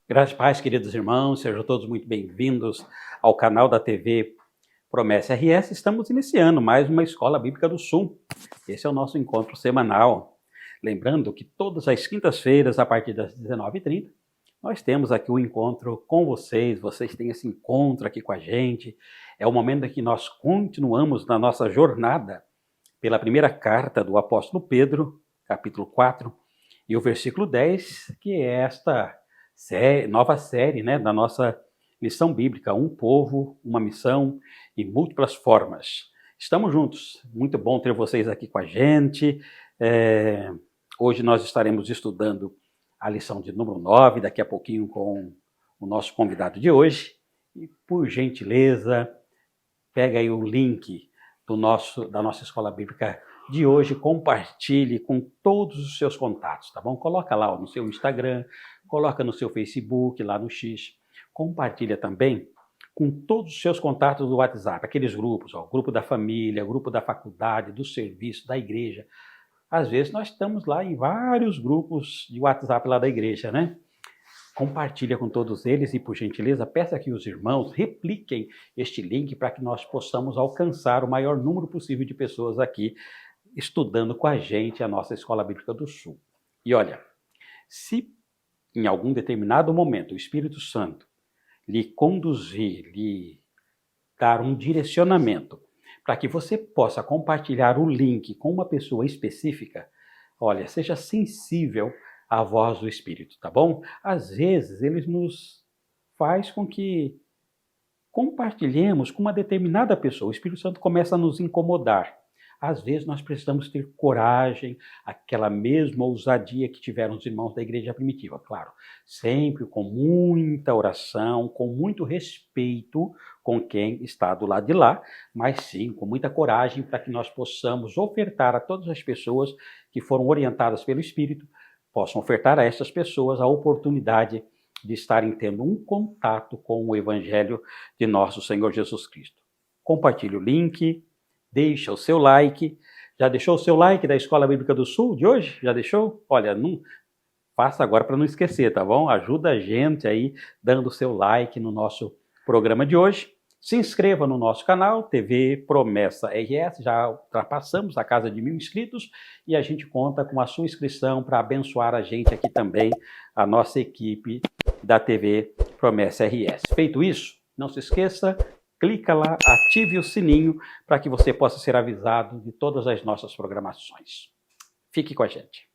Graças e paz, queridos irmãos, sejam todos muito bem-vindos ao canal da TV Promessa RS. Estamos iniciando mais uma Escola Bíblica do Sul. Esse é o nosso encontro semanal. Lembrando que todas as quintas-feiras, a partir das 19h30, nós temos aqui o encontro com vocês. Vocês têm esse encontro aqui com a gente. É o momento em que nós continuamos na nossa jornada pela primeira carta do apóstolo Pedro, capítulo 4, e o versículo 10, que é esta nova série, né, da nossa lição bíblica, um povo, uma missão em múltiplas formas. Estamos juntos, muito bom ter vocês aqui com a gente. Hoje nós estaremos estudando a lição de número 9, daqui a pouquinho com o nosso convidado de hoje. E, por gentileza, pega aí o link da nossa escola bíblica de hoje, compartilhe com todos os seus contatos, tá bom? Coloca lá no seu Instagram, coloca no seu Facebook, lá no X. Compartilha também com todos os seus contatos do WhatsApp, aqueles grupos, o grupo da família, grupo da faculdade, do serviço, da igreja. Às vezes nós estamos lá em vários grupos de WhatsApp lá da igreja, né? Compartilha com todos eles e, por gentileza, peça que os irmãos repliquem este link para que nós possamos alcançar o maior número possível de pessoas aqui estudando com a gente a nossa Escola Bíblica do Sul. E olha, se em algum determinado momento o Espírito Santo lhe conduzir, lhe dar um direcionamento para que você possa compartilhar o link com uma pessoa específica, olha, seja sensível à voz do Espírito, tá bom? Às vezes ele nos faz com que compartilhemos com uma determinada pessoa. O Espírito Santo começa a nos incomodar. Às vezes nós precisamos ter coragem, aquela mesma ousadia que tiveram os irmãos da igreja primitiva. Claro, sempre com muita oração, com muito respeito com quem está do lado de lá, mas sim com muita coragem para que nós possamos ofertar a todas as pessoas que foram orientadas pelo Espírito, possam ofertar a essas pessoas a oportunidade de estarem tendo um contato com o Evangelho de nosso Senhor Jesus Cristo. Compartilhe o link, deixa o seu like. Já deixou o seu like da Escola Bíblica do Sul de hoje? Já deixou? Olha, não faça agora para não esquecer, tá bom? Ajuda a gente aí dando o seu like no nosso programa de hoje. Se inscreva no nosso canal, TV Promessa RS, já ultrapassamos a casa de 1.000 inscritos e a gente conta com a sua inscrição para abençoar a gente aqui também, a nossa equipe da TV Promessa RS. Feito isso, não se esqueça, clica lá, ative o sininho para que você possa ser avisado de todas as nossas programações. Fique com a gente.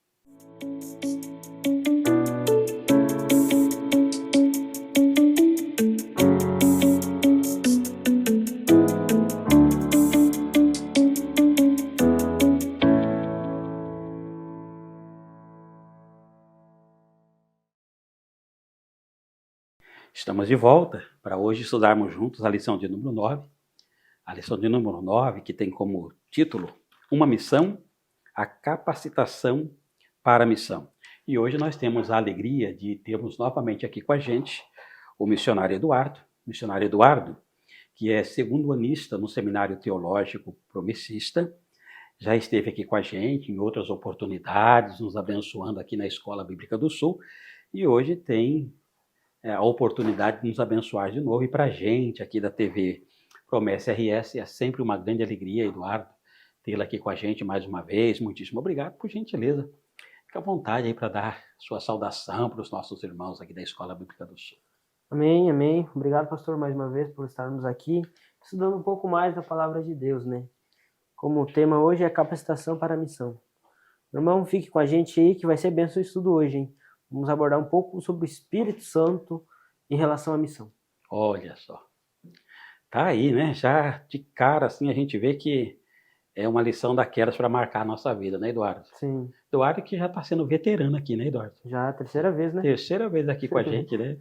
Estamos de volta para hoje estudarmos juntos a lição de número 9. A lição de número 9, que tem como título Uma Missão, a Capacitação para a Missão. E hoje nós temos a alegria de termos novamente aqui com a gente o missionário Eduardo, que é segundo-anista no Seminário Teológico Promessista. Já esteve aqui com a gente em outras oportunidades, nos abençoando aqui na Escola Bíblica do Sul. E hoje tem a oportunidade de nos abençoar de novo. E para a gente aqui da TV Promessa RS é sempre uma grande alegria, Eduardo, tê-la aqui com a gente mais uma vez. Muitíssimo obrigado, por gentileza. Fique à vontade aí para dar sua saudação para os nossos irmãos aqui da Escola Bíblica do Sul. Amém, amém. Obrigado, pastor, mais uma vez por estarmos aqui estudando um pouco mais da palavra de Deus, né? Como o tema hoje é capacitação para a missão. Meu irmão, fique com a gente aí que vai ser bênção o estudo hoje, hein? Vamos abordar um pouco sobre o Espírito Santo em relação à missão. Olha só. Tá aí, né? Já de cara, assim, a gente vê que é uma lição daquelas para marcar a nossa vida, né, Eduardo? Sim. Eduardo que já está sendo veterano aqui, né, Eduardo? Já é a terceira vez, né? Terceira vez aqui com a gente, né?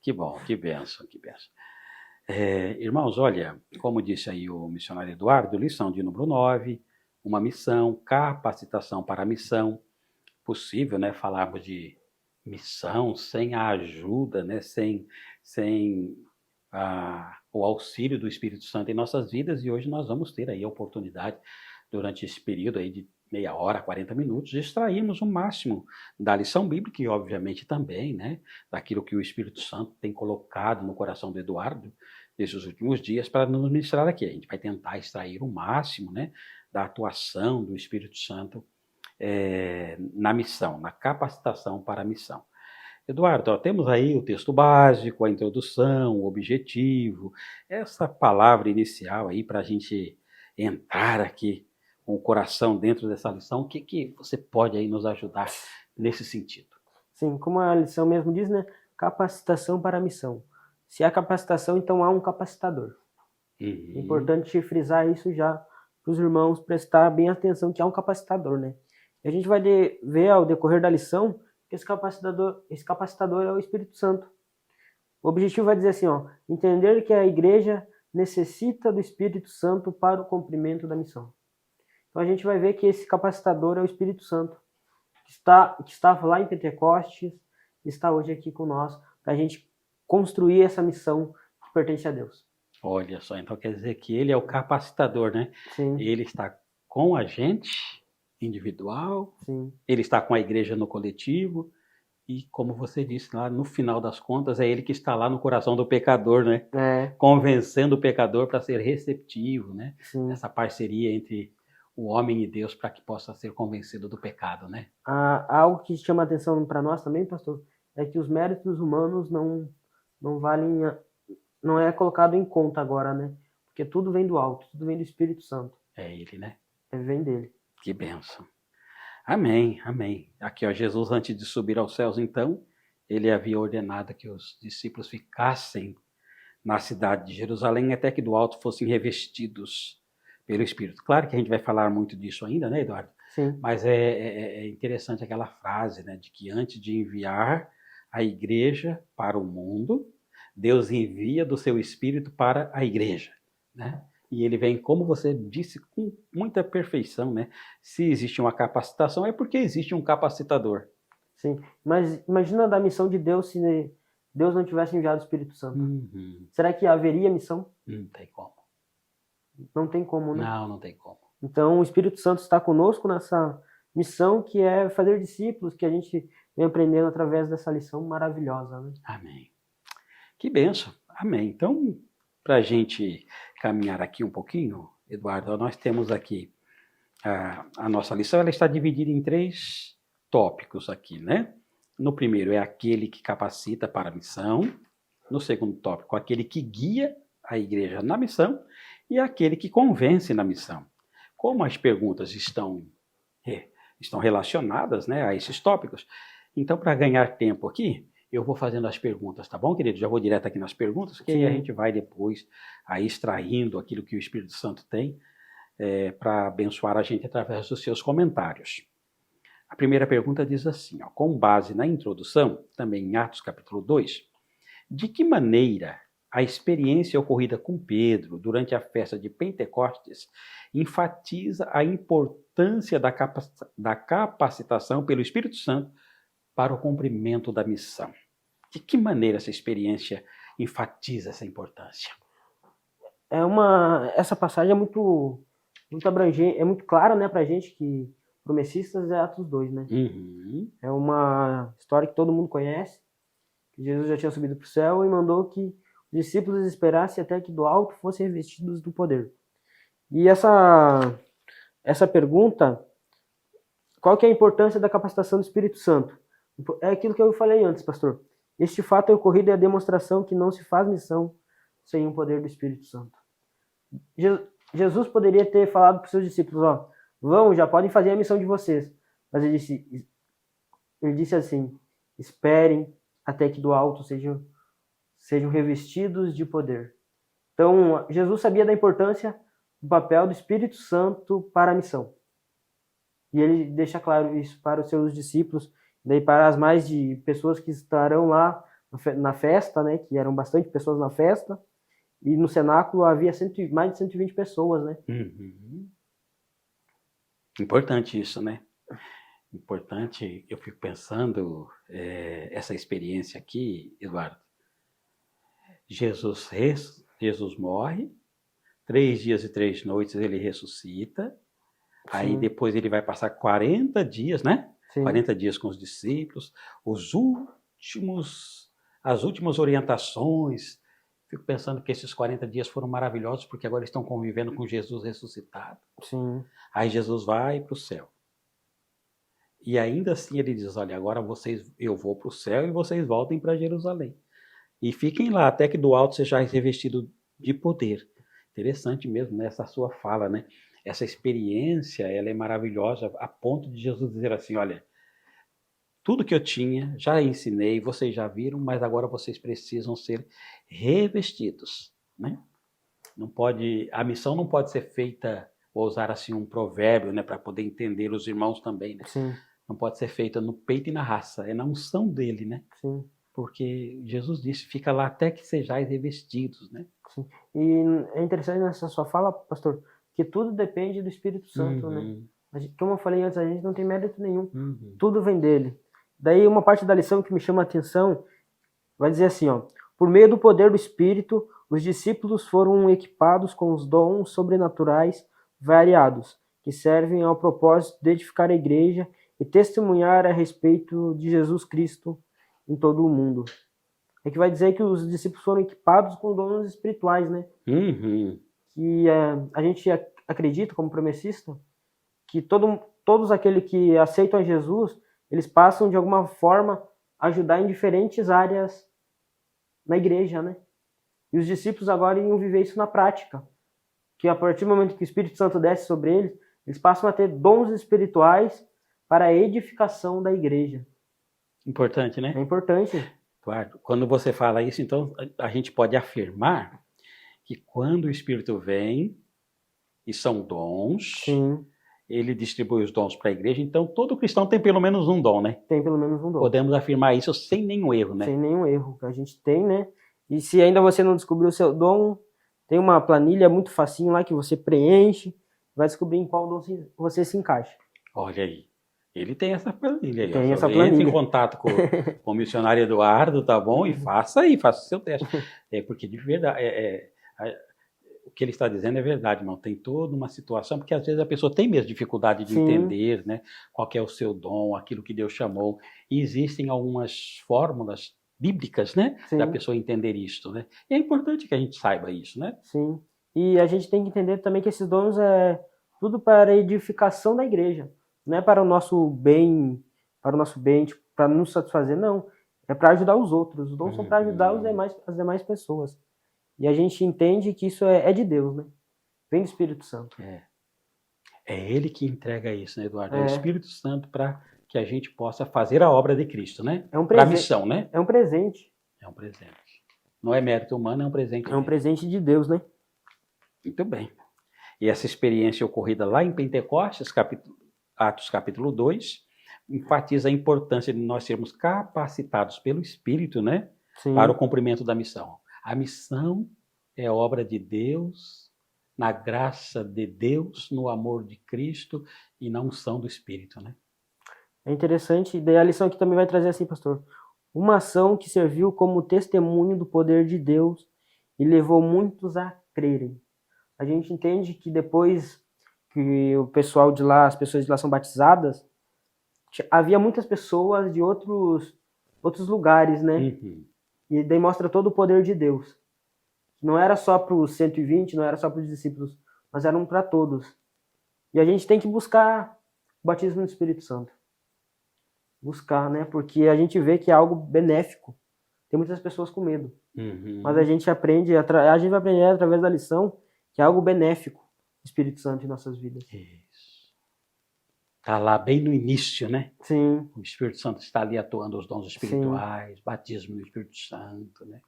Que bom, que bênção, que bênção. Irmãos, olha, como disse aí o missionário Eduardo, lição de número 9, uma missão, capacitação para a missão. Possível, né, falarmos de missão sem a ajuda, né, sem o auxílio do Espírito Santo em nossas vidas, e hoje nós vamos ter aí a oportunidade, durante esse período aí de meia hora, 40 minutos, extrairmos o máximo da lição bíblica e, obviamente, também, né, daquilo que o Espírito Santo tem colocado no coração do Eduardo nesses últimos dias para nos ministrar aqui. A gente vai tentar extrair o máximo, né, da atuação do Espírito Santo na missão, na capacitação para a missão. Eduardo, ó, temos aí o texto básico, a introdução, o objetivo, essa palavra inicial aí para a gente entrar aqui com o coração dentro dessa lição. O que você pode aí nos ajudar nesse sentido? Sim, como a lição mesmo diz, né? Capacitação para a missão. Se há capacitação, então há um capacitador. É importante frisar isso já para os irmãos prestar bem atenção que há um capacitador, né? E a gente vai ver ao decorrer da lição que esse capacitador é o Espírito Santo. O objetivo vai dizer assim, ó, entender que a igreja necessita do Espírito Santo para o cumprimento da missão. Então a gente vai ver que esse capacitador é o Espírito Santo, que estava lá em Pentecostes, está hoje aqui com nós, para a gente construir essa missão que pertence a Deus. Olha só, então quer dizer que ele é o capacitador, né? Sim. Ele está com a gente, individual, Sim. Ele está com a igreja no coletivo, e como você disse lá, no final das contas, é ele que está lá no coração do pecador, né? Convencendo o pecador para ser receptivo, né? Sim. Essa parceria entre o homem e Deus para que possa ser convencido do pecado, né? Algo que chama atenção para nós também, pastor, é que os méritos humanos não valem, não é colocado em conta agora, né? Porque tudo vem do alto, tudo vem do Espírito Santo. É ele, né? Vem dele. Que bênção. Amém, amém. Aqui, ó, Jesus, antes de subir aos céus, então, ele havia ordenado que os discípulos ficassem na cidade de Jerusalém até que do alto fossem revestidos pelo Espírito. Claro que a gente vai falar muito disso ainda, né, Eduardo? Sim. Mas é interessante aquela frase, né, de que antes de enviar a igreja para o mundo, Deus envia do seu Espírito para a igreja, né? E ele vem, como você disse, com muita perfeição, né? Se existe uma capacitação, é porque existe um capacitador. Sim, mas imagina da missão de Deus se Deus não tivesse enviado o Espírito Santo. Será que haveria missão? Não tem como. Não tem como, né? Não tem como. Então, o Espírito Santo está conosco nessa missão que é fazer discípulos, que a gente vem aprendendo através dessa lição maravilhosa, né? Amém. Que bênção. Amém. Então, para a gente caminhar aqui um pouquinho, Eduardo, nós temos aqui a nossa lição, ela está dividida em 3 tópicos aqui, né? No primeiro é aquele que capacita para a missão, no segundo tópico, aquele que guia a igreja na missão e aquele que convence na missão. Como as perguntas estão relacionadas, né, a esses tópicos, então, para ganhar tempo aqui, eu vou fazendo as perguntas, tá bom, querido? Já vou direto aqui nas perguntas, que aí a gente vai depois aí extraindo aquilo que o Espírito Santo tem para abençoar a gente através dos seus comentários. A primeira pergunta diz assim, ó, com base na introdução, também em Atos capítulo 2, de que maneira a experiência ocorrida com Pedro durante a festa de Pentecostes enfatiza a importância da capacitação pelo Espírito Santo para o cumprimento da missão? De que maneira essa experiência enfatiza essa importância? Essa passagem é muito abrangente, é muito clara, né, pra gente que Promessistas é Atos 2, né? É uma história que todo mundo conhece, que Jesus já tinha subido para o céu e mandou que os discípulos esperassem até que do alto fossem revestidos do poder. E essa pergunta, qual que é a importância da capacitação do Espírito Santo? É aquilo que eu falei antes, pastor. Este fato ocorrido é a demonstração que não se faz missão sem o poder do Espírito Santo. Jesus poderia ter falado para os seus discípulos, ó, vão, já podem fazer a missão de vocês. Mas ele disse assim, esperem até que do alto sejam revestidos de poder. Então, Jesus sabia da importância do papel do Espírito Santo para a missão. E ele deixa claro isso para os seus discípulos, daí para as mais de pessoas que estarão lá na festa, né, que eram bastante pessoas na festa, e no cenáculo havia mais de 120 pessoas, né? Importante isso, né? Importante, eu fico pensando, essa experiência aqui, Eduardo. Jesus morre, 3 dias e 3 noites ele ressuscita, Aí Sim. depois ele vai passar 40 dias, né? Sim. 40 dias com os discípulos, as últimas orientações. Fico pensando que esses 40 dias foram maravilhosos, porque agora estão convivendo com Jesus ressuscitado. Sim. Aí Jesus vai para o céu. E ainda assim ele diz, olha, agora eu vou para o céu e vocês voltem para Jerusalém. E fiquem lá, até que do alto seja revestido de poder. Interessante mesmo, né? Essa sua fala, né? Essa experiência, ela é maravilhosa, a ponto de Jesus dizer assim, olha, tudo que eu tinha, já ensinei, vocês já viram, mas agora vocês precisam ser revestidos, né? A missão não pode ser feita, vou usar assim um provérbio, né, para poder entender os irmãos também, né? Sim. Não pode ser feita no peito e na raça, é na unção dele, né? Sim. Porque Jesus disse, fica lá até que sejais revestidos, né? Sim. E é interessante nessa sua fala, pastor, que tudo depende do Espírito Santo, né? Como eu falei antes, a gente não tem mérito nenhum. Tudo vem dele. Daí uma parte da lição que me chama a atenção vai dizer assim, ó, por meio do poder do Espírito, os discípulos foram equipados com os dons sobrenaturais variados, que servem ao propósito de edificar a igreja e testemunhar a respeito de Jesus Cristo em todo o mundo. É que vai dizer que os discípulos foram equipados com dons espirituais, né? Que a gente acredita, como promessista, que todos aqueles que aceitam a Jesus, eles passam de alguma forma a ajudar em diferentes áreas na igreja, né? E os discípulos agora iam viver isso na prática. Que a partir do momento que o Espírito Santo desce sobre eles, eles passam a ter dons espirituais para a edificação da igreja. Importante, né? É importante. Eduardo, quando você fala isso, então a gente pode afirmar que quando o Espírito vem, e são dons, Sim, ele distribui os dons para a igreja, então todo cristão tem pelo menos um dom, né? tem pelo menos um dom. Podemos afirmar isso sem nenhum erro, né? Sem nenhum erro que a gente tem, né? E se ainda você não descobriu o seu dom, tem uma planilha muito facinho lá que você preenche, vai descobrir em qual dom você se encaixa. Olha aí. Ele tem essa planilha aí. Tem essa Entre planilha. em contato com o missionário Eduardo, tá bom? E faça o seu teste. Porque de verdade, o que ele está dizendo é verdade, irmão. Tem toda uma situação, porque às vezes a pessoa tem mesmo dificuldade de entender, né? Qual que é o seu dom, aquilo que Deus chamou. E existem algumas fórmulas bíblicas, né? Da pessoa entender isto, né? E é importante que a gente saiba isso, né? Sim. E a gente tem que entender também que esses dons é tudo para a edificação da igreja. Não é para o nosso bem, tipo, para nos satisfazer, não. É para ajudar os outros. Os dons são para ajudar as demais pessoas. E a gente entende que isso é de Deus, né? Vem do Espírito Santo. É Ele que entrega isso, né, Eduardo? É o Espírito Santo para que a gente possa fazer a obra de Cristo, né? É um para a presente. missão, né? É um presente. É um presente. Não é mérito humano, é um presente. É um presente de Deus, né? Muito bem. E essa experiência ocorrida lá em Pentecostes, Atos capítulo 2, enfatiza a importância de nós sermos capacitados pelo Espírito, né? Sim. Para o cumprimento da missão. A missão é obra de Deus, na graça de Deus, no amor de Cristo e na unção do Espírito, né? É interessante. Daí a lição aqui também vai trazer assim, pastor. Uma ação que serviu como testemunho do poder de Deus e levou muitos a crerem. A gente entende que depois que o pessoal de lá, as pessoas de lá são batizadas, havia muitas pessoas de outros lugares, né? E daí mostra todo o poder de Deus. Não era só para os 120, não era só para os discípulos, mas eram para todos. E a gente tem que buscar o batismo no Espírito Santo. Buscar, né? Porque a gente vê que é algo benéfico. Tem muitas pessoas com medo. Mas a gente vai aprender através da lição que é algo benéfico, o Espírito Santo em nossas vidas. Isso. Está lá bem no início, né? Sim. O Espírito Santo está ali atuando os dons espirituais, batismo no Espírito Santo, né?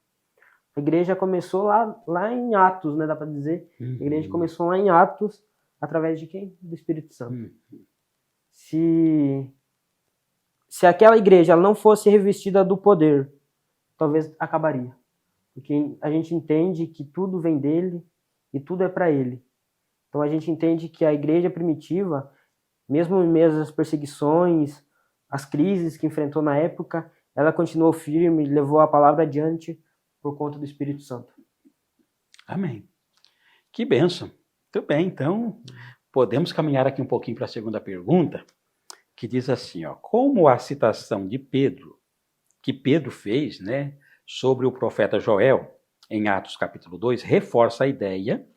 A igreja começou lá em Atos, né? Dá para dizer. A igreja começou lá em Atos, através de quem? Do Espírito Santo. Se aquela igreja ela não fosse revestida do poder, talvez acabaria. Porque a gente entende que tudo vem dele e tudo é para ele. Então a gente entende que a igreja primitiva, mesmo em meio às perseguições, as crises que enfrentou na época, ela continuou firme, levou a palavra adiante por conta do Espírito Santo. Amém. Que bênção. Muito bem, então, podemos caminhar aqui um pouquinho para a segunda pergunta, que diz assim, ó, como a citação de Pedro, que Pedro fez, né, sobre o profeta Joel, em Atos capítulo 2, reforça a ideia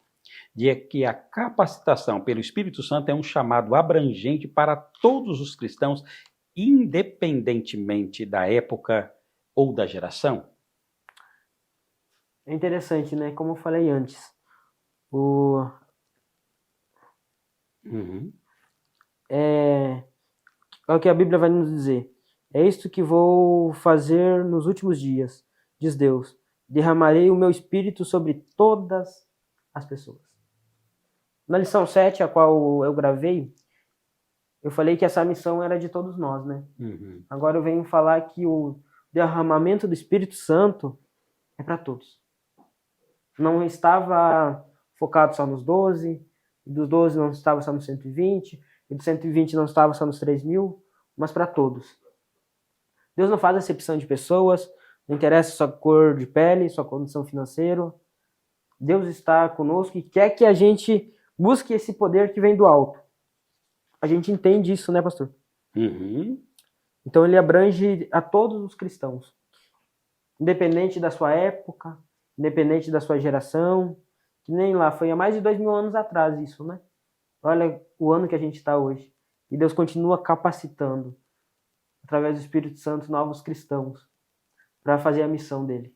de que a capacitação pelo Espírito Santo é um chamado abrangente para todos os cristãos, independentemente da época ou da geração? É interessante, né? Como eu falei antes, o, Uhum. é o que a Bíblia vai nos dizer. É isto que vou fazer nos últimos dias, diz Deus. Derramarei o meu espírito sobre todas as pessoas. Na lição 7, a qual eu gravei, eu falei que essa missão era de todos nós, né? Uhum. Agora eu venho falar que o derramamento do Espírito Santo é para todos. Não estava focado só nos 12, dos 12 não estava só nos 120, e dos 120 não estava só nos 3.000, mas para todos. Deus não faz acepção de pessoas, não interessa sua cor de pele, sua condição financeira. Deus está conosco e quer que a gente busque esse poder que vem do alto. A gente entende isso, né, pastor? Uhum. Então ele abrange a todos os cristãos, independente da sua época, independente da sua geração, que nem lá, foi há mais de 2.000 anos atrás isso, né? Olha o ano que a gente está hoje. E Deus continua capacitando, através do Espírito Santo, novos cristãos para fazer a missão dele.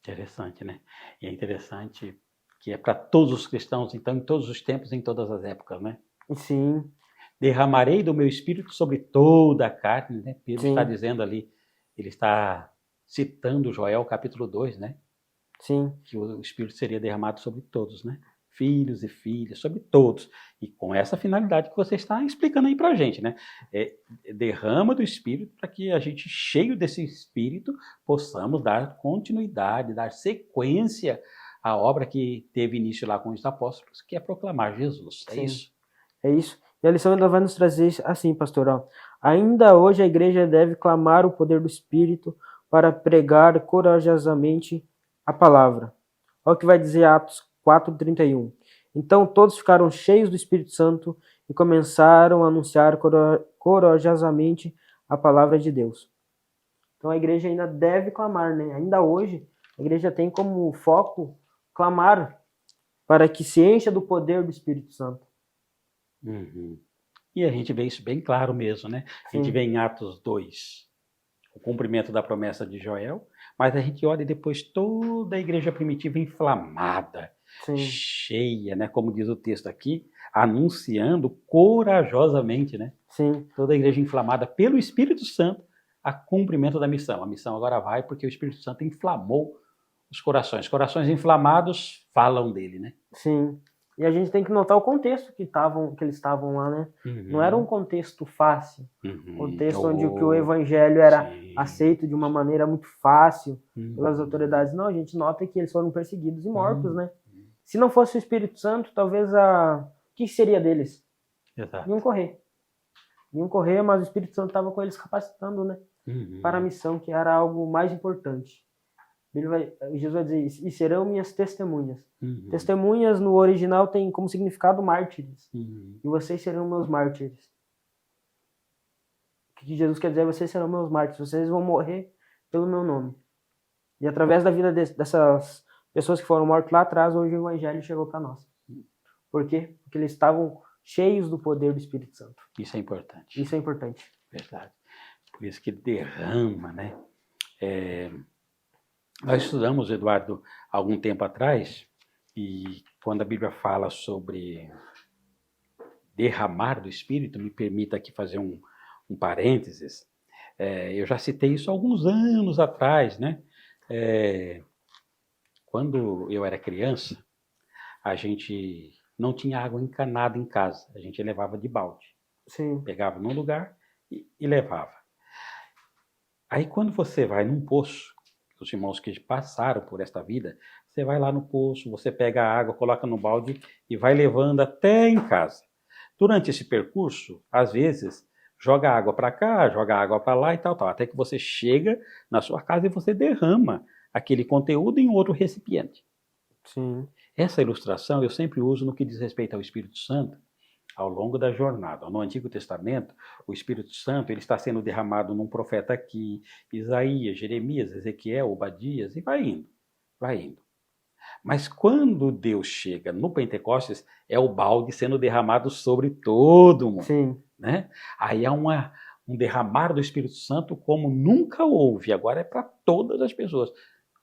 Interessante, né? E é interessante que é para todos os cristãos, então, em todos os tempos, em todas as épocas, né? Sim. Derramarei do meu espírito sobre toda a carne, né? Pedro Sim. está dizendo ali, ele está citando Joel capítulo 2, né? Sim. Que o espírito seria derramado sobre todos, né? Filhos e filhas, sobre todos. E com essa finalidade que você está explicando aí pra gente, né? Derrama do espírito para que a gente, cheio desse espírito, possamos dar continuidade, dar sequência à obra que teve início lá com os apóstolos, que é proclamar Jesus. É Sim. isso? É isso. E a lição ainda vai nos trazer assim, pastoral. Ainda hoje a igreja deve clamar o poder do Espírito para pregar corajosamente a palavra. Olha o que vai dizer Atos 4:31. Então todos ficaram cheios do Espírito Santo e começaram a anunciar corajosamente a palavra de Deus. Então a igreja ainda deve clamar, né? Ainda hoje a igreja tem como foco clamar para que se encha do poder do Espírito Santo. Uhum. E a gente vê isso bem claro mesmo, né? A gente vê em Atos 2 o cumprimento da promessa de Joel, mas a gente olha depois toda a igreja primitiva inflamada, Sim. cheia, né? Como diz o texto aqui, anunciando corajosamente, né? Sim. Toda a igreja inflamada pelo Espírito Santo a cumprimento da missão. A missão agora vai porque o Espírito Santo inflamou os corações. Corações inflamados falam dele, né? Sim. E a gente tem que notar o contexto que eles estavam lá, né? Uhum. Não era um contexto fácil. Uhum. Contexto onde o evangelho era aceito de uma maneira muito fácil pelas autoridades. Não, a gente nota que eles foram perseguidos e mortos, né? Se não fosse o Espírito Santo, talvez o que seria deles? Exato. Iam correr, mas o Espírito Santo estava com eles capacitando, né? Para a missão, que era algo mais importante. Jesus vai dizer isso, e serão minhas testemunhas. Testemunhas no original tem como significado mártires. E vocês serão meus mártires. O que Jesus quer dizer é: vocês serão meus mártires, vocês vão morrer pelo meu nome. E através da vida dessas pessoas que foram mortas lá atrás, hoje o evangelho chegou para nós. Por quê? Porque eles estavam cheios do poder do Espírito Santo. Isso é importante. Isso é importante. Verdade. Por isso que derrama, né? Nós estudamos, Eduardo, há algum tempo atrás, e quando a Bíblia fala sobre derramar do Espírito, me permita aqui fazer um parênteses, eu já citei isso há alguns anos atrás, né? Quando eu era criança, a gente não tinha água encanada em casa, a gente levava de balde. Sim. Pegava num lugar e levava. Aí quando você vai num poço, os irmãos que passaram por esta vida, você vai lá no poço, você pega a água, coloca no balde e vai levando até em casa. Durante esse percurso, às vezes, joga água para cá, joga água para lá e tal, até que você chega na sua casa e você derrama aquele conteúdo em outro recipiente. Sim. Essa ilustração eu sempre uso no que diz respeito ao Espírito Santo ao longo da jornada. No Antigo Testamento, o Espírito Santo ele está sendo derramado num profeta aqui, Isaías, Jeremias, Ezequiel, Obadias, e vai indo, vai indo. Mas quando Deus chega no Pentecostes, é o balde sendo derramado sobre todo mundo. Sim. Né? Aí há um derramar do Espírito Santo como nunca houve. Agora é para todas as pessoas,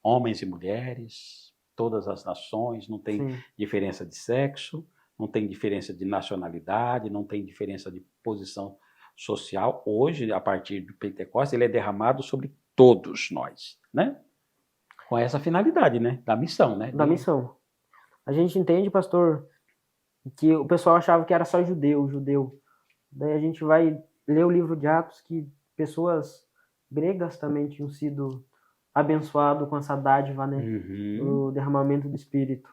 homens e mulheres, todas as nações, não tem Sim. diferença de sexo, não tem diferença de nacionalidade, não tem diferença de posição social. Hoje, a partir do Pentecostes, ele é derramado sobre todos nós, né? Com essa finalidade, né? Da missão, né? Da missão. A gente entende, pastor, que o pessoal achava que era só judeu. Daí a gente vai ler o livro de Atos, que pessoas gregas também tinham sido abençoadas com essa dádiva, né? O derramamento do Espírito.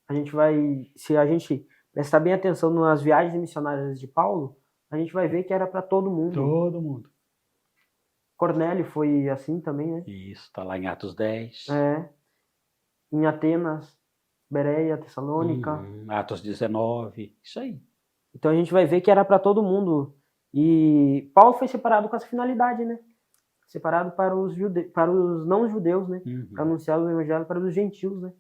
A gente vai, se a gente prestar bem atenção nas viagens missionárias de Paulo, a gente vai ver que era para todo mundo. Todo mundo. Cornélio foi assim também, né? Isso, está lá em Atos 10. Em Atenas, Bereia, Tessalônica. Atos 19, isso aí. Então a gente vai ver que era para todo mundo. E Paulo foi separado com essa finalidade, né? Separado para os não-judeus, né? Para anunciar o evangelho para os gentios, né?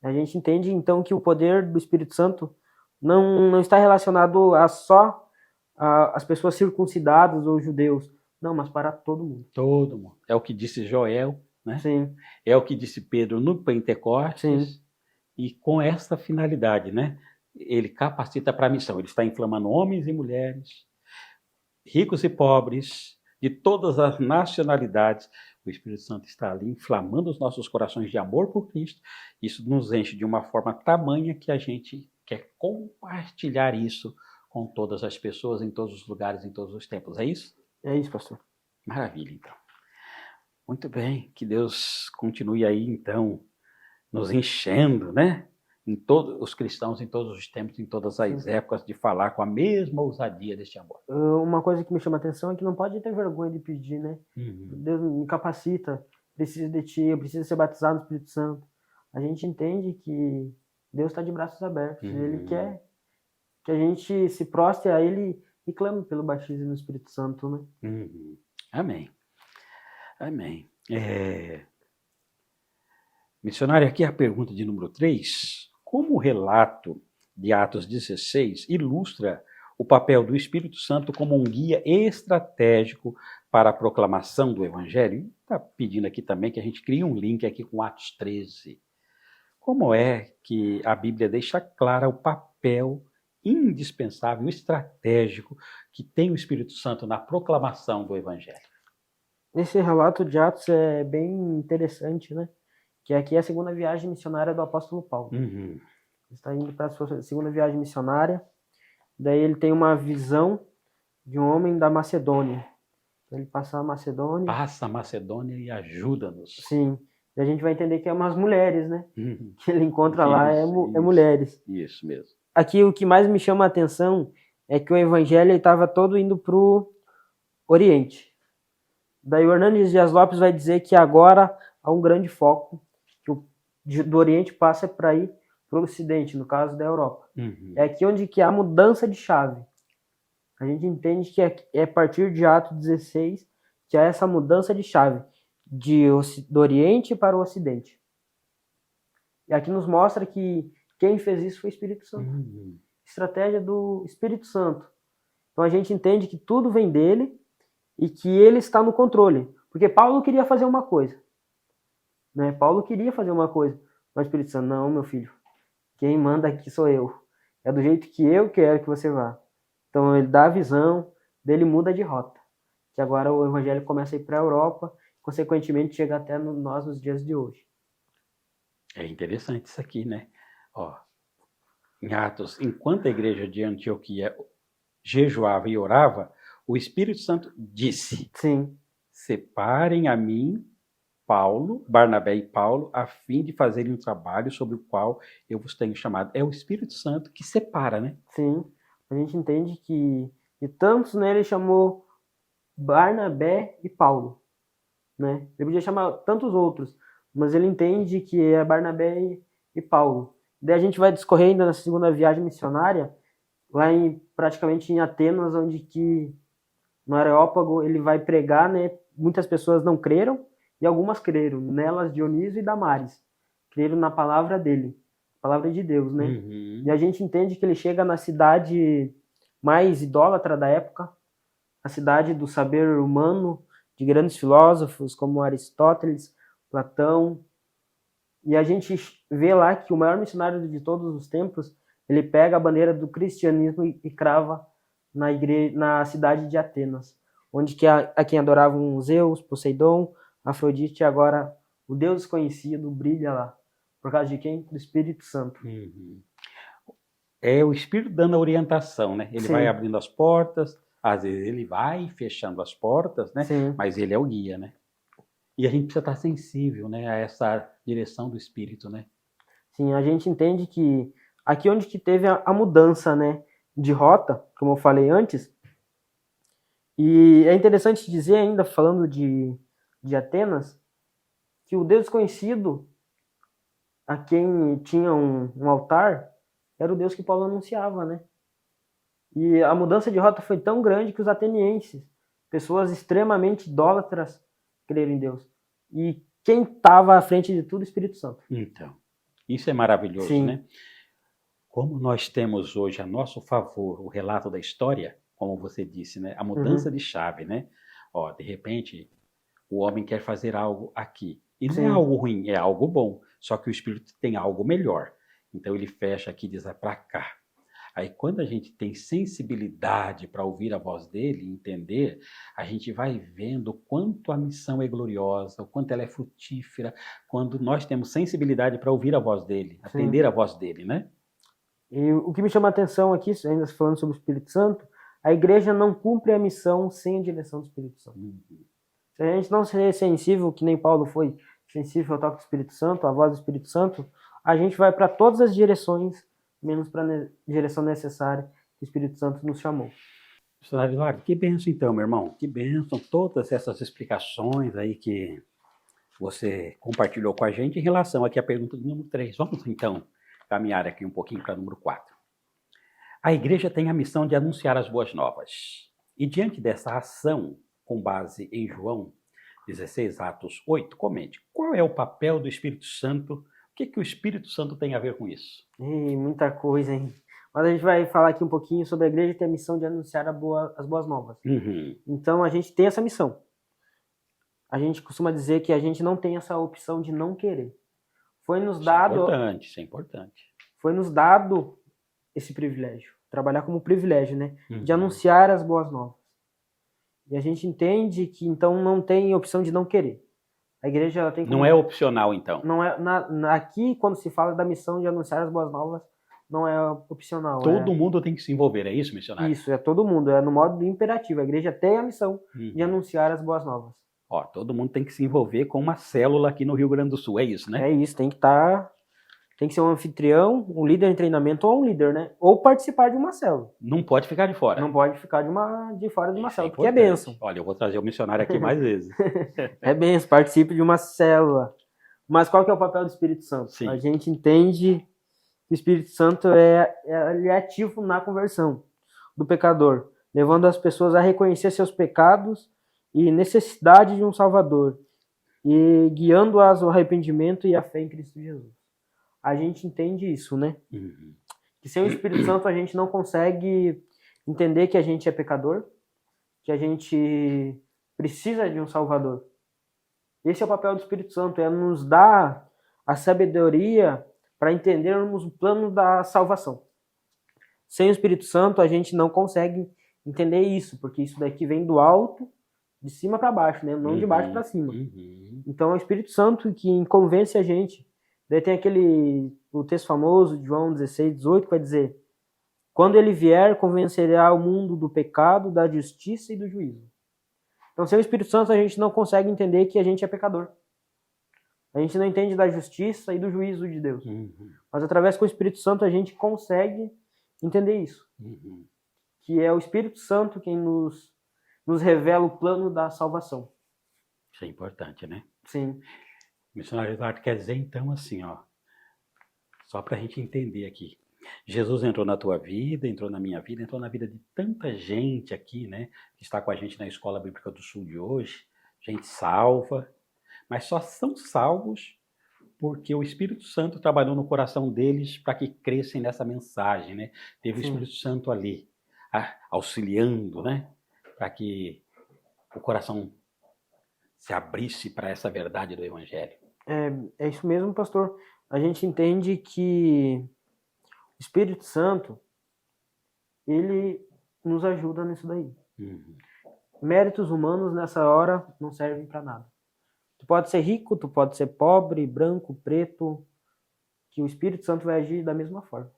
A gente entende, então, que o poder do Espírito Santo não está relacionado a só as pessoas circuncidadas ou judeus. Não, mas para todo mundo. Todo mundo. É o que disse Joel, né? Sim. É o que disse Pedro no Pentecostes. Sim. E com essa finalidade, né? Ele capacita para a missão. Ele está inflamando homens e mulheres, ricos e pobres, de todas as nacionalidades. O Espírito Santo está ali inflamando os nossos corações de amor por Cristo. Isso nos enche de uma forma tamanha que a gente quer compartilhar isso com todas as pessoas, em todos os lugares, em todos os tempos. É isso? É isso, pastor. Maravilha, então. Muito bem. Que Deus continue aí, então, nos enchendo, né? Em todos os cristãos, em todos os tempos, em todas as épocas, de falar com a mesma ousadia deste amor. Uma coisa que me chama a atenção é que não pode ter vergonha de pedir, né? Deus me capacita, preciso de ti, eu preciso ser batizado no Espírito Santo. A gente entende que Deus está de braços abertos. Ele quer que a gente se prostre a Ele e clame pelo batismo no Espírito Santo, né? Amém. Amém. Missionário, aqui a pergunta de número 3. Como o relato de Atos 16 ilustra o papel do Espírito Santo como um guia estratégico para a proclamação do Evangelho? Está pedindo aqui também que a gente crie um link aqui com Atos 13. Como é que a Bíblia deixa clara o papel indispensável, estratégico que tem o Espírito Santo na proclamação do Evangelho? Esse relato de Atos é bem interessante, né? Que aqui é a segunda viagem missionária do apóstolo Paulo. Ele está indo para a sua segunda viagem missionária. Daí ele tem uma visão de um homem da Macedônia. Ele passa a Macedônia. Passa a Macedônia e ajuda-nos. Sim. E a gente vai entender que é umas mulheres, né? Que ele encontra lá é mulheres. Isso mesmo. Aqui o que mais me chama a atenção é que o evangelho estava todo indo para o Oriente. Daí o Hernandes Dias Lopes vai dizer que agora há um grande foco, que do Oriente passa para ir para o Ocidente, no caso da Europa. É aqui onde que há mudança de chave. A gente entende que é a partir de Atos 16 que há essa mudança de chave do Oriente para o Ocidente. E aqui nos mostra que quem fez isso foi o Espírito Santo. Estratégia do Espírito Santo. Então a gente entende que tudo vem dele e que ele está no controle. Porque Paulo queria fazer uma coisa. Né? Paulo queria fazer uma coisa. Mas o Espírito Santo, não, meu filho. Quem manda aqui sou eu. É do jeito que eu quero que você vá. Então ele dá a visão, dele muda de rota. Que agora o evangelho começa a ir para a Europa, consequentemente chega até nós nos dias de hoje. É interessante isso aqui, né? Ó, em Atos, enquanto a igreja de Antioquia jejuava e orava, o Espírito Santo disse: Sim. Separem a mim, Paulo, Barnabé e Paulo, a fim de fazerem um trabalho sobre o qual eu vos tenho chamado. É o Espírito Santo que separa, né? Sim. A gente entende que de tantos, né, ele chamou Barnabé e Paulo. Né? Ele podia chamar tantos outros, mas ele entende que é Barnabé e Paulo. Daí a gente vai discorrer ainda na segunda viagem missionária, lá praticamente em Atenas, onde que no Areópago ele vai pregar, né? Muitas pessoas não creram e algumas creram, nelas Dionísio e Damares. Creram na palavra dele, palavra de Deus, né? Uhum. E a gente entende que ele chega na cidade mais idólatra da época, a cidade do saber humano, de grandes filósofos como Aristóteles, Platão. E a gente vê lá que o maior missionário de todos os tempos, ele pega a bandeira do cristianismo e crava na cidade de Atenas, onde que a quem adoravam Zeus, Poseidon, Afrodite, agora o Deus desconhecido brilha lá. Por causa de quem? Do Espírito Santo. Uhum. É o Espírito dando a orientação, né? Ele Sim. vai abrindo as portas, às vezes ele vai fechando as portas, né? Sim. Mas ele é o guia, né? E a gente precisa estar sensível, né, a essa direção do Espírito, né? Sim, a gente entende que aqui onde que teve a mudança, né, de rota, como eu falei antes, e é interessante dizer ainda, falando de Atenas, que o Deus desconhecido, a quem tinha um altar, era o Deus que Paulo anunciava, né? E a mudança de rota foi tão grande que os atenienses, pessoas extremamente idólatras, creram em Deus. E quem estava à frente de tudo? O Espírito Santo. Então, isso é maravilhoso, Sim. né? Como nós temos hoje a nosso favor o relato da história, como você disse, né? A mudança de chave, né? Ó, de repente, o homem quer fazer algo aqui. E não Sim. é algo ruim, é algo bom. Só que o Espírito tem algo melhor. Então ele fecha aqui e diz, é para cá. Aí quando a gente tem sensibilidade para ouvir a voz dele, entender, a gente vai vendo o quanto a missão é gloriosa, o quanto ela é frutífera, quando nós temos sensibilidade para ouvir a voz dele, atender a voz dele, né? E o que me chama a atenção aqui, ainda falando sobre o Espírito Santo, a igreja não cumpre a missão sem a direção do Espírito Santo. Se a gente não ser sensível, que nem Paulo foi sensível ao toque do Espírito Santo, à voz do Espírito Santo, a gente vai para todas as direções, menos para a direção necessária que o Espírito Santo nos chamou. Missionário Eduardo, que bênção então, meu irmão. Que bênção todas essas explicações aí que você compartilhou com a gente em relação aqui à pergunta do número 3. Vamos então caminhar aqui um pouquinho para o número 4. A igreja tem a missão de anunciar as boas novas. E diante dessa ação, com base em João 16, Atos 8, comente, qual é o papel do Espírito Santo? O que o Espírito Santo tem a ver com isso? Muita coisa, hein? Mas a gente vai falar aqui um pouquinho sobre a igreja ter a missão de anunciar as boas novas. Uhum. Então a gente tem essa missão. A gente costuma dizer que a gente não tem essa opção de não querer. Foi nos dado. Isso é importante. Foi nos dado esse privilégio, trabalhar como privilégio, né? Uhum. De anunciar as boas novas. E a gente entende que então não tem opção de não querer. A igreja ela tem como... Não é opcional, então. Não é aqui quando se fala da missão de anunciar as boas novas, não é opcional. Todo mundo tem que se envolver, é isso, missionário? Isso, é todo mundo, é no modo imperativo. A igreja tem a missão de anunciar as boas novas. Ó, todo mundo tem que se envolver com uma célula aqui no Rio Grande do Sul, é isso, né? É isso, tem que ser um anfitrião, um líder em treinamento ou um líder, né? Ou participar de uma célula. Não pode ficar de fora. Não pode ficar de fora de uma célula, porque é importante. bênção. Olha, eu vou trazer o missionário aqui mais vezes. É bênção, participe de uma célula. Mas qual que é o papel do Espírito Santo? Sim. A gente entende que o Espírito Santo ele é ativo na conversão do pecador, levando as pessoas a reconhecer seus pecados e necessidade de um Salvador, e guiando-as ao arrependimento e à fé em Cristo Jesus. A gente entende isso, né? Uhum. Que sem o Espírito Santo a gente não consegue entender que a gente é pecador, que a gente precisa de um Salvador. Esse é o papel do Espírito Santo, é nos dar a sabedoria para entendermos o plano da salvação. Sem o Espírito Santo a gente não consegue entender isso, porque isso daqui vem do alto, de cima para baixo, né? Não de baixo para cima. Então é o Espírito Santo que convence a gente. Daí tem o texto famoso de João 16, 18, que vai dizer: quando ele vier, convencerá o mundo do pecado, da justiça e do juízo. Então, sem o Espírito Santo, a gente não consegue entender que a gente é pecador. A gente não entende da justiça e do juízo de Deus. Mas através do Espírito Santo a gente consegue entender isso. Que é o Espírito Santo quem nos revela o plano da salvação. Isso é importante, né? Sim. Missionário Eduardo quer dizer, então, assim, ó, Só para a gente entender aqui. Jesus entrou na tua vida, entrou na minha vida, entrou na vida de tanta gente aqui, né? Que está com a gente na Escola Bíblica do Sul de hoje. Gente salva, mas só são salvos porque o Espírito Santo trabalhou no coração deles para que crescem nessa mensagem, né? Teve o Espírito Santo ali, auxiliando, né? Para que o coração se abrisse para essa verdade do Evangelho. É isso mesmo, pastor. A gente entende que o Espírito Santo, ele nos ajuda nisso daí. Méritos humanos nessa hora não servem para nada. Tu pode ser rico, tu pode ser pobre, branco, preto, que o Espírito Santo vai agir da mesma forma.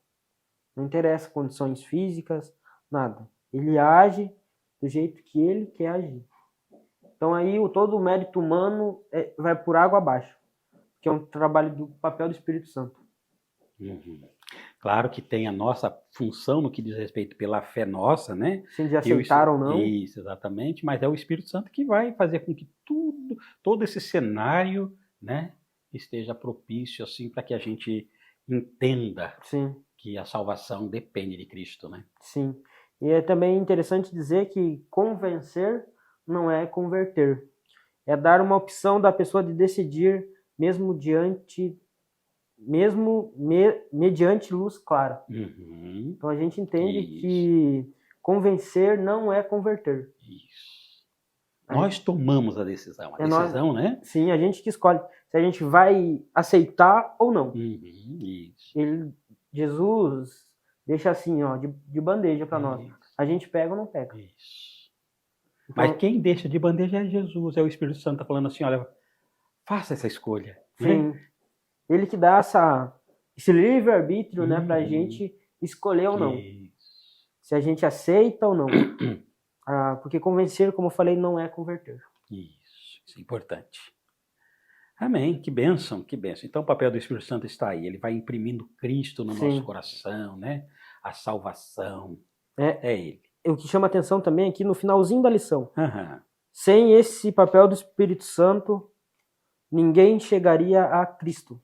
Não interessa condições físicas, nada. Ele age do jeito que ele quer agir. Então aí todo o mérito humano vai por água abaixo, que é um trabalho do papel do Espírito Santo. Claro que tem a nossa função no que diz respeito pela fé nossa, né? Sim, de aceitar ou não. Isso, exatamente. Mas é o Espírito Santo que vai fazer com que todo esse cenário, né, esteja propício assim para que a gente entenda que a salvação depende de Cristo, né? Sim. E é também interessante dizer que convencer não é converter. É dar uma opção da pessoa de decidir mediante luz clara. Então a gente entende que convencer não é converter. Isso. Nós tomamos a decisão. A decisão, né? Sim, a gente que escolhe se a gente vai aceitar ou não. Isso. Jesus deixa assim, ó, de bandeja para nós. A gente pega ou não pega. Isso. Então, mas quem deixa de bandeja é Jesus, é o Espírito Santo tá falando assim, olha, faça essa escolha. Sim. Né? Ele que dá esse livre-arbítrio, né, pra gente escolher ou não. Se a gente aceita ou não. Porque convencer, como eu falei, não é converter. Isso é importante. Amém, que bênção, que bênção. Então o papel do Espírito Santo está aí, ele vai imprimindo Cristo no nosso coração, né? A salvação, é ele. O que chama atenção também aqui no finalzinho da lição. Sem esse papel do Espírito Santo, ninguém chegaria a Cristo.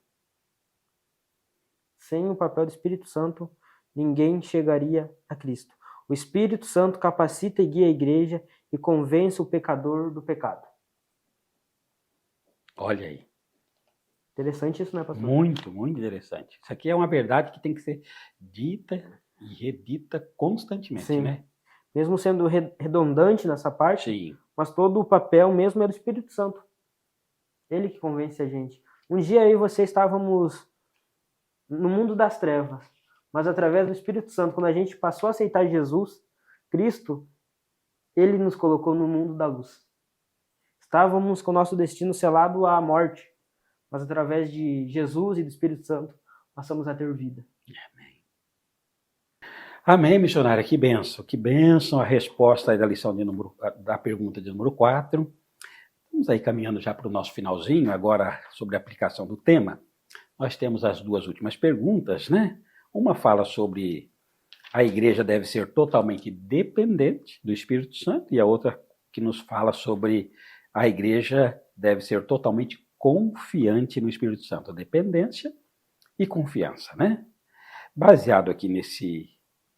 Sem o papel do Espírito Santo, ninguém chegaria a Cristo. O Espírito Santo capacita e guia a igreja e convence o pecador do pecado. Olha aí. Interessante isso, né, pastor? Muito, muito interessante. Isso aqui é uma verdade que tem que ser dita e redita constantemente, né? Mesmo sendo redundante nessa parte, mas todo o papel mesmo é do Espírito Santo. Ele que convence a gente. Um dia eu e você estávamos no mundo das trevas, mas através do Espírito Santo, quando a gente passou a aceitar Jesus, Cristo, ele nos colocou no mundo da luz. Estávamos com o nosso destino selado à morte, mas através de Jesus e do Espírito Santo, passamos a ter vida. Amém. Amém, missionária, que bênção a resposta aí da lição da pergunta de número 4. Vamos aí caminhando já para o nosso finalzinho, agora sobre a aplicação do tema. Nós temos as duas últimas perguntas, né? Uma fala sobre a igreja deve ser totalmente dependente do Espírito Santo e a outra que nos fala sobre a igreja deve ser totalmente confiante no Espírito Santo. Dependência e confiança, né? Baseado aqui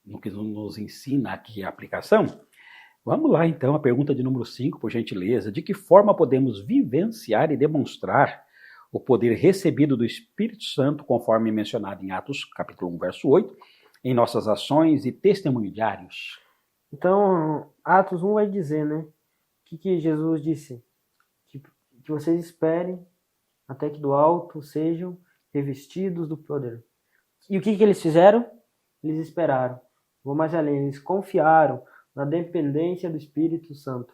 no que nos ensina aqui a aplicação, vamos lá então, a pergunta de número 5, por gentileza. De que forma podemos vivenciar e demonstrar o poder recebido do Espírito Santo, conforme mencionado em Atos, capítulo 1, verso 8, em nossas ações e testemunho diários? Então, Atos 1 vai dizer, né? O que Jesus disse? Que vocês esperem até que do alto sejam revestidos do poder. E o que eles fizeram? Eles esperaram. Vou mais além, eles confiaram na dependência do Espírito Santo.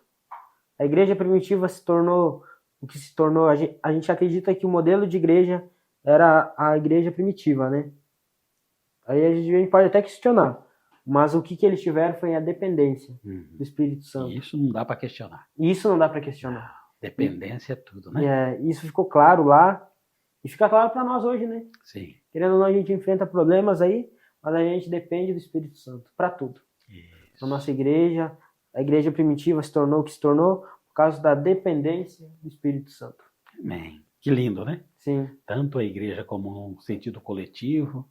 A igreja primitiva se tornou o que se tornou. A gente acredita que o modelo de igreja era a igreja primitiva, né? Aí a gente pode até questionar, mas o que eles tiveram foi a dependência do Espírito Santo. Isso não dá para questionar. Isso não dá para questionar. Dependência é tudo, né? Isso ficou claro lá e fica claro para nós hoje, né? Sim. Querendo ou não, a gente enfrenta problemas aí, mas a gente depende do Espírito Santo para tudo. Isso. A nossa igreja, a igreja primitiva se tornou o que se tornou por causa da dependência do Espírito Santo. Amém. Que lindo, né? Sim. Sim, Tanto a igreja como um sentido coletivo,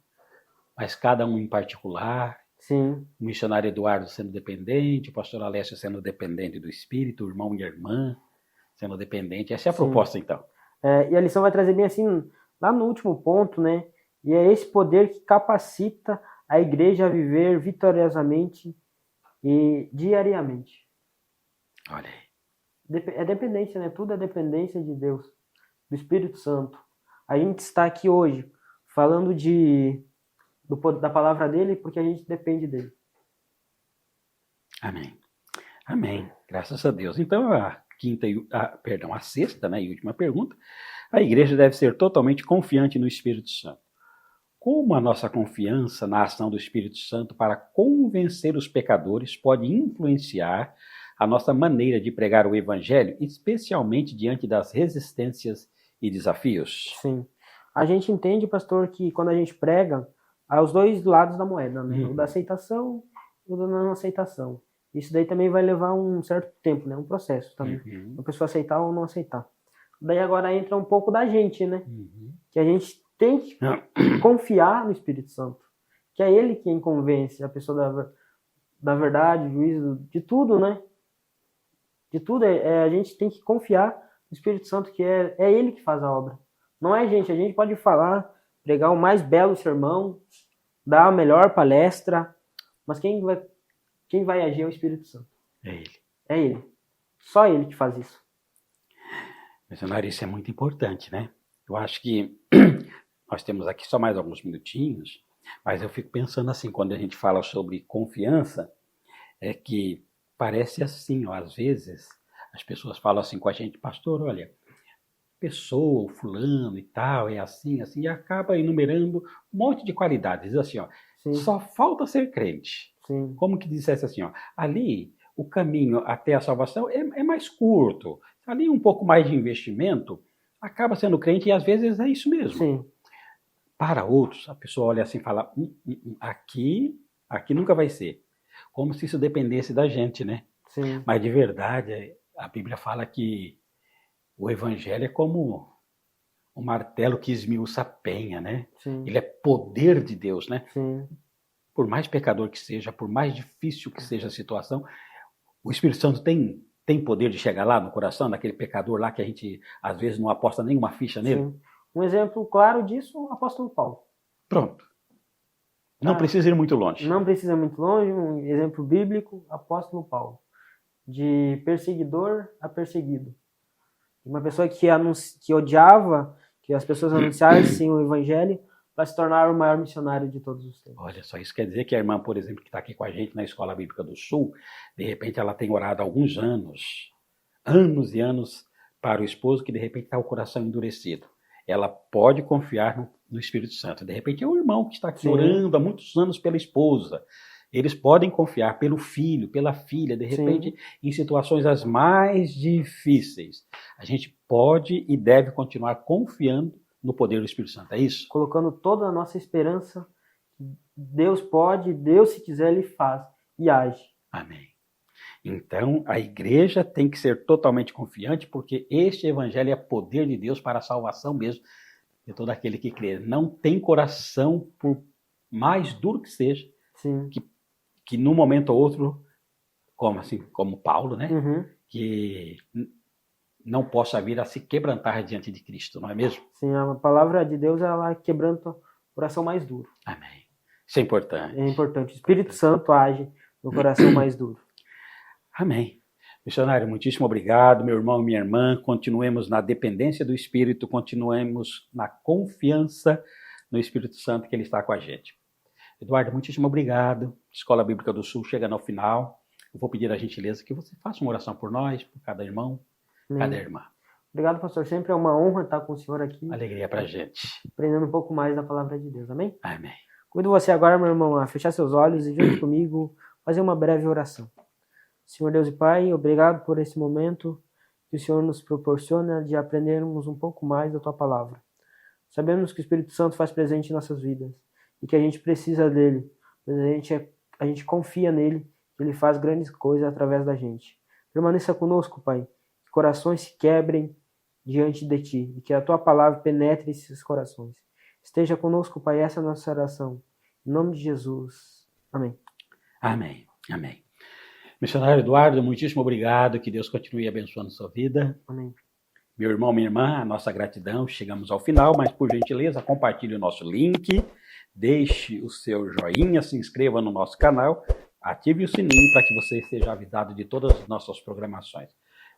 mas cada um em particular. sim, O missionário Eduardo sendo dependente, o pastor Alessio sendo dependente do Espírito, o irmão e a irmã sendo dependente. Essa é a sim. proposta, então. E a lição vai trazer bem assim, lá no último ponto, né? E é esse poder que capacita a igreja a viver vitoriosamente e diariamente. Olha aí. É dependência, né? Tudo é dependência de Deus, do Espírito Santo. A gente está aqui hoje falando da palavra dele porque a gente depende dele. Amém. Amém. Graças a Deus. Então, a sexta, né, e última pergunta. A igreja deve ser totalmente confiante no Espírito Santo. Como a nossa confiança na ação do Espírito Santo para convencer os pecadores pode influenciar a nossa maneira de pregar o Evangelho, especialmente diante das resistências e desafios? Sim. A gente entende, pastor, que quando a gente prega, há os dois lados da moeda, né? O da aceitação e o da não aceitação. Isso daí também vai levar um certo tempo, né? Um processo também. A pessoa aceitar ou não aceitar. Daí agora entra um pouco da gente, né? Que a gente tem que confiar no Espírito Santo. Que é ele quem convence a pessoa da verdade, juízo, de tudo, né? De tudo, a gente tem que confiar no Espírito Santo, que é ele que faz a obra. Não é a gente pode falar, pregar o mais belo sermão, dar a melhor palestra, mas quem vai agir é o Espírito Santo. É ele. É ele. Só ele que faz isso. Missionário, isso é muito importante, né? Eu acho que nós temos aqui só mais alguns minutinhos, mas eu fico pensando assim, quando a gente fala sobre confiança, é que parece assim, ó, às vezes as pessoas falam assim com a gente, pastor, olha, pessoa, fulano e tal, é assim, assim, e acaba enumerando um monte de qualidades. Diz assim, ó, Sim. Só falta ser crente. Sim. Como que dissesse assim, ó, ali o caminho até a salvação é mais curto, ali um pouco mais de investimento, acaba sendo crente e às vezes é isso mesmo. Sim. Para outros, a pessoa olha assim e fala, aqui nunca vai ser. Como se isso dependesse da gente, né? Sim. Mas de verdade, a Bíblia fala que o Evangelho é como um martelo que esmiuça a penha, né? Sim. Ele é poder de Deus, né? Sim. Por mais pecador que seja, por mais difícil que seja a situação, o Espírito Santo tem poder de chegar lá no coração daquele pecador lá que a gente às vezes não aposta nenhuma ficha nele. Sim. Um exemplo claro disso, o apóstolo Paulo. Pronto. Não precisa ir muito longe. Não precisa ir muito longe, um exemplo bíblico, apóstolo Paulo. De perseguidor a perseguido. Uma pessoa que odiava que as pessoas anunciassem o evangelho para se tornar o maior missionário de todos os tempos. Olha só, isso quer dizer que a irmã, por exemplo, que está aqui com a gente na Escola Bíblica do Sul, de repente ela tem orado há alguns anos e anos para o esposo que de repente está o coração endurecido. Ela pode confiar no Espírito Santo. De repente é o irmão que está aqui orando há muitos anos pela esposa. Eles podem confiar pelo filho, pela filha, de repente, em situações as mais difíceis. A gente pode e deve continuar confiando no poder do Espírito Santo, é isso? Colocando toda a nossa esperança, Deus pode, Deus se quiser, Ele faz e age. Amém. Então, a igreja tem que ser totalmente confiante, porque este evangelho é poder de Deus para a salvação mesmo de todo aquele que crê. Não tem coração, por mais duro que seja, que num momento ou outro, como Paulo, né? Que não possa vir a se quebrantar diante de Cristo, não é mesmo? Sim, a palavra de Deus, ela quebranta o coração mais duro. Amém. Isso é importante. É importante. O Espírito Santo age no coração mais duro. Amém. Missionário, muitíssimo obrigado, meu irmão e minha irmã. Continuemos na dependência do Espírito, continuemos na confiança no Espírito Santo que Ele está com a gente. Eduardo, muitíssimo obrigado. Escola Bíblica do Sul chega no final. Eu vou pedir a gentileza que você faça uma oração por nós, por cada irmão, cada irmã. Obrigado, pastor. Sempre é uma honra estar com o senhor aqui. Alegria pra gente. Aprendendo um pouco mais da palavra de Deus. Amém? Amém. Convido você agora, meu irmão, a fechar seus olhos e junto comigo fazer uma breve oração. Senhor Deus e Pai, obrigado por esse momento que o Senhor nos proporciona de aprendermos um pouco mais da Tua Palavra. Sabemos que o Espírito Santo faz presente em nossas vidas e que a gente precisa dele, mas a gente confia nele, que ele faz grandes coisas através da gente. Permaneça conosco, Pai, que corações se quebrem diante de Ti e que a Tua palavra penetre esses corações. Esteja conosco, Pai, essa é a nossa oração. Em nome de Jesus. Amém. Amém. Amém. Missionário Eduardo, muitíssimo obrigado. Que Deus continue abençoando sua vida. Amém. Meu irmão, minha irmã, a nossa gratidão. Chegamos ao final, mas por gentileza, compartilhe o nosso link, deixe o seu joinha, se inscreva no nosso canal, ative o sininho para que você seja avisado de todas as nossas programações.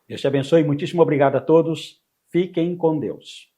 Deus te abençoe. Muitíssimo obrigado a todos. Fiquem com Deus.